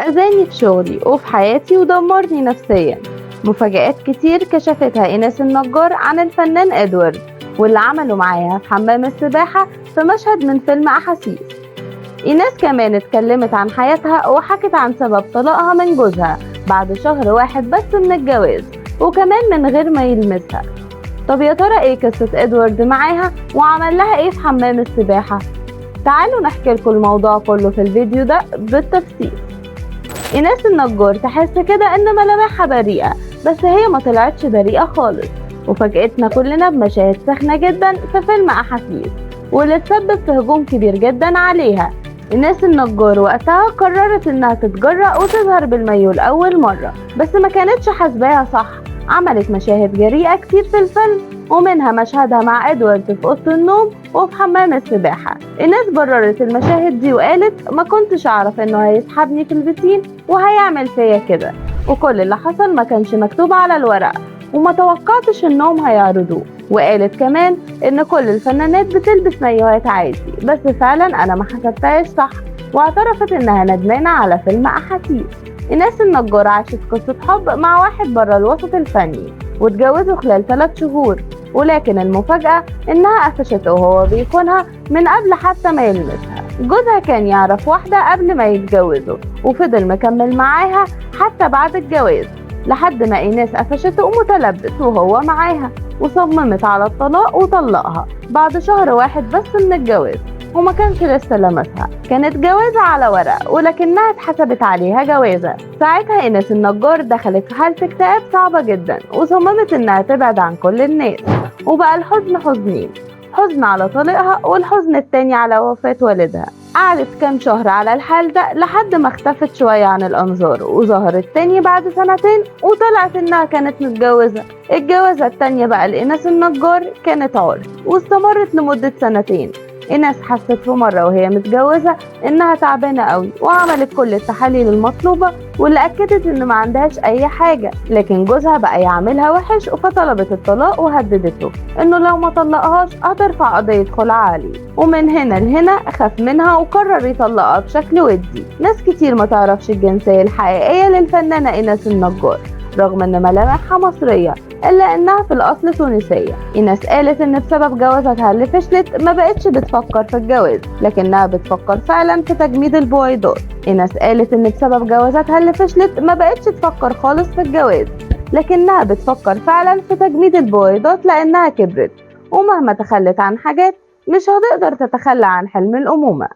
أذاني في شغلي وفي حياتي ودمرني نفسيا. مفاجآت كتير كشفتها إيناس النجار عن الفنان إدوارد واللي عمله معاها في حمام السباحة في مشهد من فيلم أحاسيس. إيناس كمان اتكلمت عن حياتها وحكت عن سبب طلاقها من جوزها بعد شهر واحد بس من الجواز، وكمان من غير ما يلمسها. طب يا ترى ايه قصة إدوارد معاها وعمل لها ايه في حمام السباحة؟ تعالوا نحكي لكم الموضوع كله في الفيديو ده بالتفصيل. إيناس النجار تحس كده إن ملامحها بريئة، بس هي ما طلعتش بريئة خالص، وفاجأتنا كلنا بمشاهد سخنة جدا في فيلم أحاسيس واللي تسبب في هجوم كبير جدا عليها. إيناس النجار وقتها قررت إنها تتجرأ وتظهر بالمايو لأول مرة، بس ما كانتش حاسباها صح. عملت مشاهد جريئة كتير في الفيلم، ومنها مشهدها مع إدوارد في أوضة النوم وفي حمام السباحة. الناس بررت المشاهد دي وقالت ما كنتش أعرف إنه هيسحبني في البسين وهيعمل فيا كده، وكل اللي حصل ما كانش مكتوب على الورق وما توقعتش إنهم هيعرضوه. وقالت كمان إن كل الفنانات بتلبس مايوهات عادي، بس فعلا أنا ما حسبتهاش صح، واعترفت إنها ندمانة على فيلم أحاسيس. إيناس النجار عاشت قصة حب مع واحد بره الوسط الفني واتجوزوا خلال 3 شهور، ولكن المفاجأة إنها قفشته وهو بيخونها من قبل حتى ما يلمسها. جوزها كان يعرف واحدة قبل ما يتجوزوا وفضل مكمل معاها حتى بعد الجواز، لحد ما إيناس قفشته متلبس وهو معاها وصممت على الطلاق وطلقها بعد شهر واحد بس من الجواز، وما كانش لسه لمسها. كانت جوازة على ورق ولكنها اتحسبت عليها جوازة. ساعتها إيناس النجار دخلت في حالة اكتئاب صعبة جدا وصممت إنها تبعد عن كل الناس، وبقى الحزن حزنين، حزن على طليقها والحزن التاني على وفاة والدها. قعدت كام شهر على الحال ده لحد ما اختفت شوية عن الأنظار، وظهرت تاني بعد 2 سنين وطلعت إنها كانت متجوزة. الجوازة التانية بقى لإيناس النجار كانت عرس واستمرت لمدة 2 سنين. إيناس حست في مرة وهي متجوزة إنها تعبانة قوي، وعملت كل التحاليل المطلوبة واللي أكدت إن ما عندهاش أي حاجة، لكن جوزها بقى يعملها وحش فطلبت الطلاق وهددته إنه لو ما طلقهاش هترفع قضية خلع عليه. ومن هنا لهنا خاف منها وقرر يطلقها بشكل ودي. ناس كتير ما تعرفش الجنسية الحقيقية للفنانة إيناس النجار رغم إن ملامحها مصرية، إلا إنها في الأصل تونسية. إيناس قالت إن بسبب جوازاتها اللي فشلت ما بقتش بتفكر في الجواز، لكنها بتفكر فعلا في تجميد البويضات. إيناس قالت إن بسبب جوازاتها اللي فشلت ما بقتش تفكر خالص في الجواز، لكنها بتفكر فعلا في تجميد البويضات لأنها كبرت، ومهما تخلت عن حاجات مش هتقدر تتخلى عن حلم الأمومة.